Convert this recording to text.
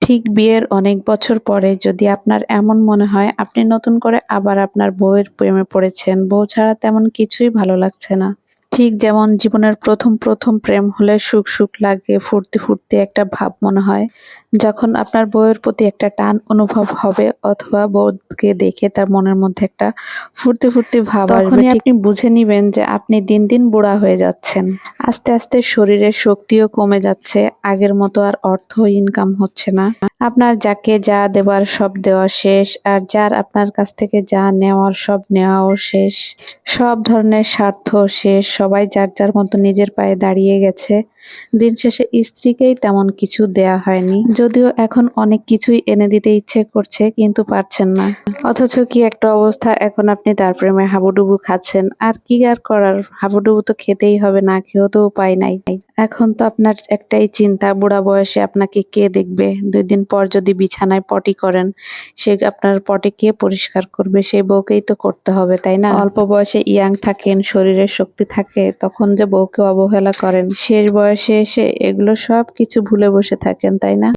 ঠিক বিয়ের অনেক বছর পরে যদি আপনার এমন মনে হয় আপনি নতুন করে আবার আপনার বউয়ের প্রেমে পড়েছেন, বউ ছাড়া তেমন কিছুই ভালো লাগছে না। ঠিক যেমন জীবনের প্রথম প্রেম হলে সুখ সুখ লাগে, ফুর্তি একটা ভাব মনে হয়। যখন আপনার বউয়ের প্রতি একটা টান অনুভব হবে অথবা বউকে দেখে তার মনের মধ্যে একটা ফুর্তি ভাব আসবে, তখনই আপনি বুঝে নিবেন যে আপনি দিন দিন বুড়া হয়ে যাচ্ছেন। আস্তে আস্তে শরীরের শক্তিও কমে যাচ্ছে, আগের মতো আর অর্থ ইনকাম হচ্ছে না। আপনার যাকে যা দেওয়ার সব দেওয়া শেষ, আর যার আপনার কাছ থেকে যা নেওয়ার সব নেওয়াও শেষ। সব ধরনের স্বার্থ শেষ, সবাই যার যার মতো নিজের পায়ে দাঁড়িয়ে গেছে। দিন শেষে স্ত্রীকেই তেমন কিছু দেয়া হয়নি, যদিও এখন অনেক কিছুই এনে দিতে ইচ্ছে করছে কিন্তু পারছেন না। অথচ কি একটা অবস্থা, এখন আপনি তার প্রেমে হাবুডুবু খাচ্ছেন। আর কি আর করার, হাবুডুবু তো খেতেই হবে, না খেয়েও তো উপায় নাই। এখন তো আপনার একটাই চিন্তা, বুড়া বয়সে আপনাকে কে দেখবে? 2 দিন পর যদি বিছানায় পটি করেন, সে আপনার পটি কে পরিষ্কার করবে? সেই বউকেই তো করতে হবে, তাই না? অল্প বয়সে ইয়াং থাকেন, শরীরের শক্তি থাকে, তখন যে বউকে অবহেলা করেন, শেষ বয়সে এসে এগুলো সব কিছু ভুলে বসে থাকেন, তাই না?